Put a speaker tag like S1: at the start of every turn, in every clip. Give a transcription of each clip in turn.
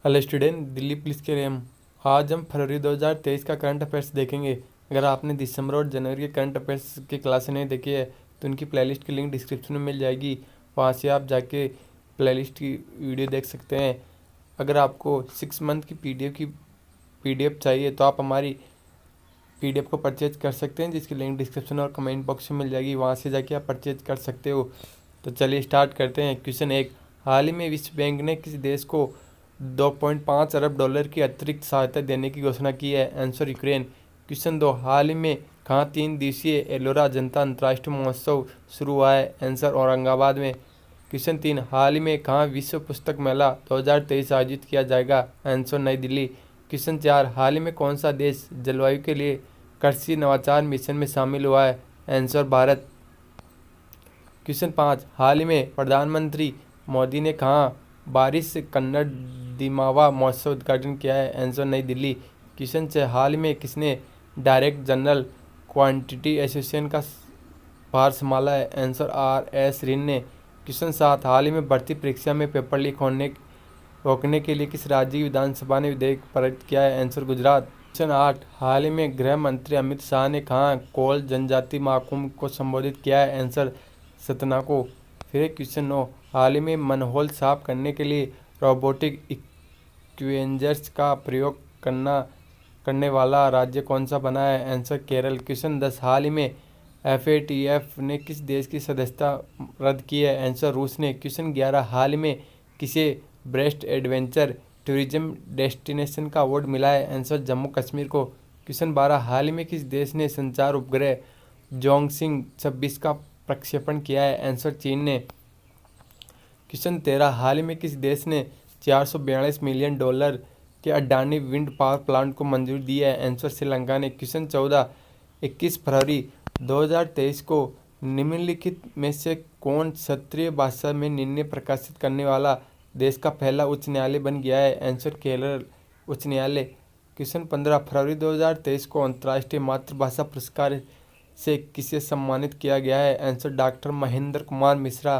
S1: Hello student, Delhi police के लिए आज हम फरवरी 2023 का करंट अफेयर्स देखेंगे। अगर आपने दिसंबर और जनवरी के करंट अफेयर्स की क्लासें नहीं देखी है तो उनकी प्लेलिस्ट की लिंक डिस्क्रिप्शन में मिल जाएगी। वहाँ से आप जाके प्लेलिस्ट की वीडियो देख सकते हैं। अगर आपको 6 मंथ की पीडीएफ चाहिए तो आप हमारी पीडीएफ को परचेज कर सकते हैं, जिसकी लिंक डिस्क्रिप्शन और कमेंट बॉक्स में मिल जाएगी। वहाँ से जाके आप परचेज कर सकते हो। तो चलिए स्टार्ट करते हैं। क्वेश्चन 1, हाल ही में विश्व बैंक ने किस देश को 2.5 अरब डॉलर की अतिरिक्त सहायता देने की घोषणा की है? Answer Ukraine. क्वेश्चन 2, हाल ही में कहाँ 3 दिवसीय एलोरा जनता अंतर्राष्ट्रीय महोत्सव शुरू हुआ है? आंसर औरंगाबाद में। क्वेश्चन 3, हाल ही में कहाँ विश्व पुस्तक मेला 2023 आयोजित किया जाएगा? आंसर नई दिल्ली। क्वेश्चन 4, हाल ही में कौन सा देश जलवायु के लिए कृषि नवाचार मिशन में शामिल हुआ है? आंसर भारत। क्वेश्चन 5, हाल ही में प्रधानमंत्री मोदी ने कहाँ बारिश कन्नड़ दिमावा महोत्सव उद्घाटन किया है? आंसर नई दिल्ली। क्वेश्चन 6, हाल ही में किसने डायरेक्ट जनरल क्वांटिटी एसोसिएशन का भार संभाला है? आंसर RS रिन ने। क्वेश्चन 7, हाल ही में भर्ती परीक्षा में पेपर लीक होने रोकने के लिए किस राज्य की विधानसभा ने विधेयक पारित किया है? आंसर गुजरात। क्वेश्चन 8, हाल ही में गृह मंत्री अमित शाह ने कहाँ कोल जनजाति महाकुंभ को संबोधित किया है? आंसर सतना को। फिर क्वेश्चन 9, हाल ही में मनहोल साफ करने के लिए रोबोटिक इक्वेंजर्स का प्रयोग करने वाला राज्य कौन सा बना है? आंसर केरल। क्वेश्चन 10, हाल ही में FATF ने किस देश की सदस्यता रद्द की है? आंसर रूस ने। क्वेश्चन 11, हाल ही में किसे बेस्ट एडवेंचर टूरिज्म डेस्टिनेशन का अवार्ड मिला है? आंसर जम्मू कश्मीर को। क्वेश्चन 12, हाल ही में किस देश ने संचार उपग्रह जोंगसिंग 26 का प्रक्षेपण किया है? आंसर चीन ने। क्वेश्चन 13, हाल ही में किस देश ने 442 मिलियन डॉलर के अडानी विंड पावर प्लांट को मंजूरी दी है? आंसर श्रीलंका ने। क्वेश्चन 14, 21 फरवरी 2023 को निम्नलिखित में से कौन क्षेत्रीय भाषा में निर्णय प्रकाशित करने वाला देश का पहला उच्च न्यायालय बन गया है? आंसर केरल उच्च न्यायालय। क्वेश्चन 15, फरवरी 2023 को अंतर्राष्ट्रीय मातृभाषा पुरस्कार से किसे सम्मानित किया गया है? Answer doctor Mahendra Kumar Mishra.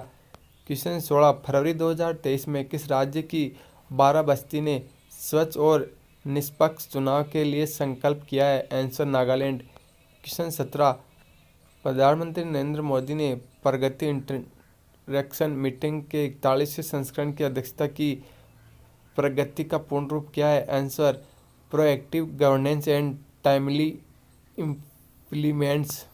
S1: Question 16, फरवरी 2023 में किस राज्य की 12 बस्ती ने स्वच्छ और निष्पक्ष चुनाव के लिए संकल्प किया है? आंसर नागालैंड। क्वेश्चन 17, प्रधानमंत्री नरेंद्र मोदी ने प्रगति इंटरेक्शन मीटिंग के 41वें संस्करण की अध्यक्षता की। प्रगति का पूर्ण रूप क्या है? Answer proactive governance and timely implements.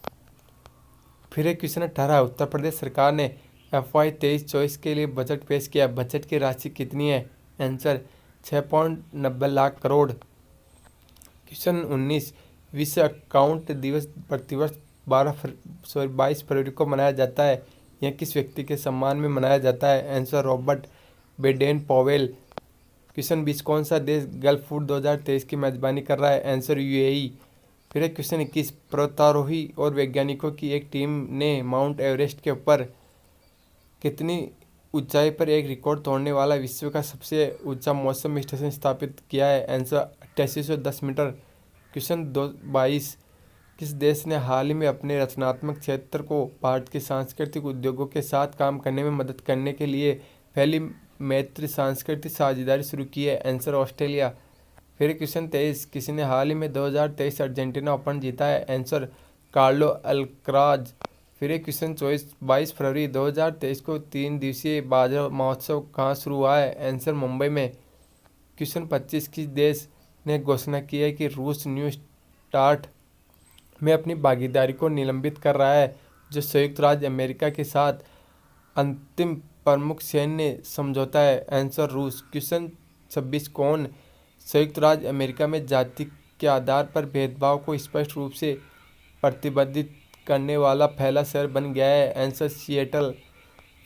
S1: फिर एक क्वेश्चन 18, उत्तर प्रदेश सरकार ने FY 23-24 के लिए बजट पेश किया। बजट की राशि कितनी है? आंसर 6.90 लाख करोड़। क्वेश्चन 19, विश्व अकाउंट दिवस प्रतिवर्ष 22 फरवरी को मनाया जाता है। यह किस व्यक्ति के सम्मान में मनाया जाता है? Answer Robert Baden Powell. Question 20, कौन सा देश गल्फ फूड 2023 की मेजबानी कर रहा है? Answer UAE। फिर क्वेश्चन 21, पर्वतारोही और वैज्ञानिकों की एक टीम ने माउंट एवरेस्ट के ऊपर कितनी ऊंचाई पर एक रिकॉर्ड तोड़ने वाला विश्व का सबसे ऊंचा मौसम स्टेशन स्थापित किया है? Answer 8810 metre. क्वेश्चन 22, किस देश ने हाल ही में अपने रचनात्मक क्षेत्र को भारत के सांस्कृतिक उद्योगों के साथ काम करने में मदद करने के लिए पहली मैत्री सांस्कृतिक साझेदारी शुरू की है? Answer Australia. फिर क्वेश्चन 23, किसने हाल ही में 2023 अर्जेंटीना ओपन जीता है? Answer Carlo Alcaraz. फिर क्वेश्चन 22 फरवरी 2023 को 3 दिवसीय बाजा महोत्सव कहाँ शुरू हुआ है? आंसर मुंबई में। क्वेश्चन 25, किस देश ने घोषणा की है कि रूस न्यू स्टार्ट में अपनी भागीदारी को निलंबित कर रहा है, जो संयुक्त राज्य अमेरिका के साथ अंतिम प्रमुख सैन्य समझौता है? आंसर रूस। क्वेश्चन 26, कौन संयुक्त राज्य अमेरिका में जाति के आधार पर भेदभाव को स्पष्ट रूप से प्रतिबंधित करने वाला पहला शहर बन गया है? Answer Seattle.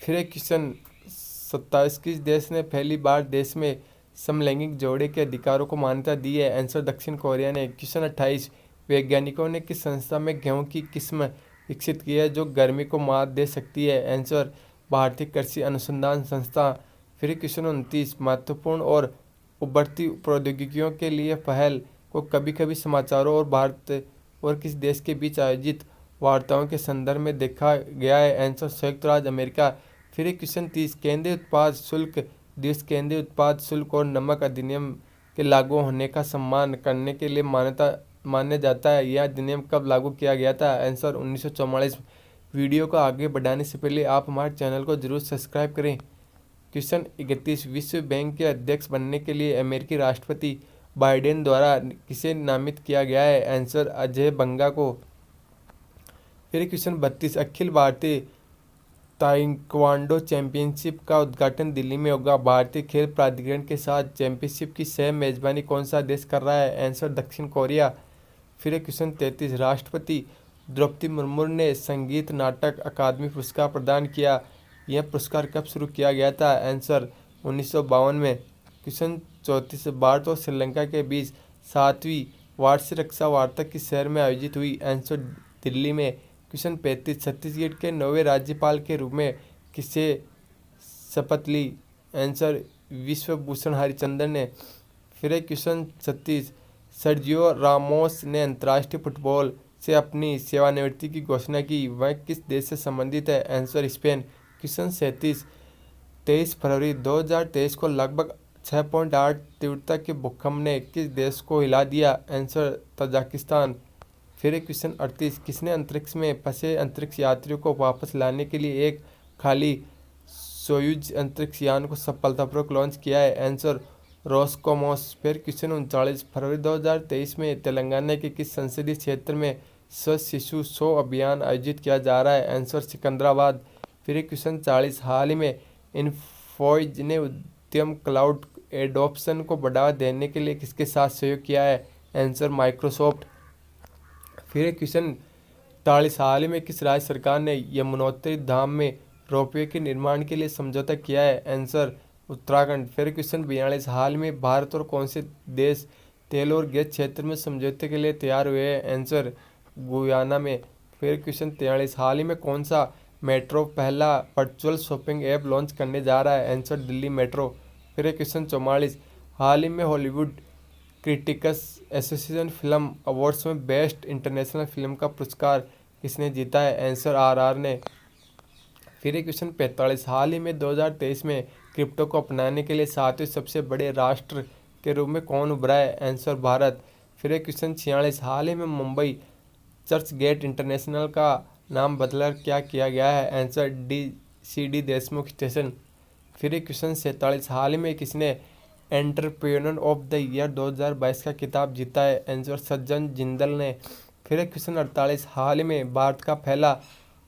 S1: फिर क्वेश्चन 27, किस देश ने पहली बार देश में समलैंगिक जोड़े के अधिकारों को मान्यता दी है? आंसर दक्षिण कोरिया ने। क्वेश्चन 28, वैज्ञानिकों ने किस संस्था में गेहूं की किस्म विकसित की है जो गर्मी को मात दे सकती है? आंसर भारतीय कृषि अनुसंधान संस्था। फिर क्वेश्चन 29, महत्वपूर्ण और उभरती प्रौद्योगिकियों के लिए पहल को कभी कभी समाचारों और भारत और किस देश के बीच आयोजित वार्ताओं के संदर्भ में देखा गया है? आंसर संयुक्त राज्य अमेरिका। फिर क्वेश्चन 30, केंद्रीय उत्पाद शुल्क देश केंद्रीय उत्पाद शुल्क और नमक अधिनियम के लागू होने का सम्मान करने के लिए माना जाता है। यह अधिनियम कब लागू किया गया था? आंसर 1944। वीडियो को आगे बढ़ाने से पहले आप हमारे चैनल को जरूर सब्सक्राइब करें। क्वेश्चन 31, विश्व बैंक के अध्यक्ष बनने के लिए अमेरिकी राष्ट्रपति बाइडेन द्वारा किसे नामित किया गया है? आंसर अजय बंगा को। फिर question 32, Akhil Bharatiya taekwondo championship का उद्घाटन दिल्ली में होगा। भारतीय खेल प्राधिकरण के साथ चैंपियनशिप की सह मेजबानी कौन सा देश कर रहा है? आंसर दक्षिण कोरिया। फिर क्वेश्चन 33, राष्ट्रपति द्रौपदी मुर्मू ने संगीत नाटक अकादमी पुरस्कार प्रदान किया। यह पुरस्कार कब शुरू किया गया था? आंसर 1952 में। क्वेश्चन 34, भारत और श्रीलंका के बीच 7वीं वार्षिक रक्षा वार्ता किस शहर में आयोजित हुई? आंसर दिल्ली में। क्वेश्चन 35, छत्तीसगढ़ के नवे राज्यपाल के रूप में किसे शपथ ली? आंसर विश्वभूषण हरिचंदन ने। फिर क्वेश्चन 36, सर्जियो रामोस ने अंतर्राष्ट्रीय फुटबॉल से अपनी सेवानिवृत्ति की घोषणा की। वह किस देश से संबंधित है? Answer Spain. क्वेश्चन 37, 23 फरवरी 2023 को लगभग 6.8 तीव्रता के भूकंप ने किस देश को हिला दिया? Answer Tajikistan. फिर क्वेश्चन 38, किसने अंतरिक्ष में फंसे अंतरिक्ष यात्रियों को वापस लाने के लिए एक खाली सोयूज अंतरिक्ष यान को सफलतापूर्वक लॉन्च किया है? आंसर रोस्कोमोस। फिर क्वेश्चन 39, फरवरी 2023 में तेलंगाना के किस संसदीय क्षेत्र में स्वस्थ शिशु 100 अभियान आयोजित किया जा रहा है? आंसर सिकंदराबाद। फिर क्वेश्चन 40, हाल ही में इन्फोसिस ने उद्यम क्लाउड एडॉप्शन को बढ़ावा देने के लिए किसके साथ सहयोग किया है? Answer Microsoft. फिर क्वेश्चन 43, हाल ही में किस राज्य सरकार ने यमुनोत्री धाम में रोपवे के निर्माण के लिए समझौता किया है? आंसर उत्तराखंड। फिर क्वेश्चन 42, हाल में भारत और कौन से देश तेल और गैस क्षेत्र में समझौते के लिए तैयार हुए हैं? आंसर गुयाना में। फिर क्वेश्चन 43, हाल ही में कौन सा मेट्रो पहला वर्चुअल शॉपिंग ऐप लॉन्च करने जा रहा है? Answer Delhi metro. फिर क्वेश्चन 44, हाल ही में Hollywood critics association film awards में बेस्ट इंटरनेशनल फिल्म का पुरस्कार किसने जीता है? आंसर आरआर ने। फिर क्वेश्चन 45, हाल ही में 2023 में क्रिप्टो को अपनाने के लिए 7वें सबसे बड़े राष्ट्र के रूप में कौन उभरा है? आंसर भारत। फिर क्वेश्चन 46, हाल ही में मुंबई चर्च गेट इंटरनेशनल का नाम बदलकर क्या किया गया है? Answer DCD Deshmukh station. फिर क्वेश्चन 47, हाल ही में किसने एंटरप्रेन्योर ऑफ द ईयर 2022 का खिताब जीता है? आंसर सज्जन जिंदल ने। फिर क्वेश्चन 48, हाल ही में भारत का पहला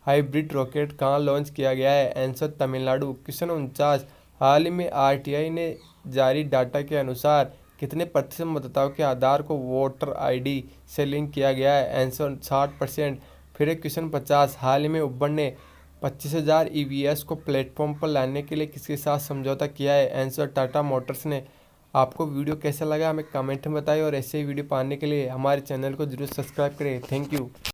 S1: हाइब्रिड रॉकेट कहाँ लॉन्च किया गया है? आंसर तमिलनाडु। क्वेश्चन 49, हाल ही में RTI ने जारी डाटा के अनुसार कितने प्रतिशत मतदाताओं के आधार को वोटर ID से लिंक किया गया है? आंसर 60%। फिर क्वेश्चन 50, हाल ही में उबर ने 25,000 EVs को प्लेटफॉर्म पर लाने के लिए किसके साथ समझौता किया है? आंसर टाटा मोटर्स ने। आपको वीडियो कैसा लगा हमें कमेंट में बताएं और ऐसे ही वीडियो पाने के लिए हमारे चैनल को जरूर सब्सक्राइब करें। Thank you.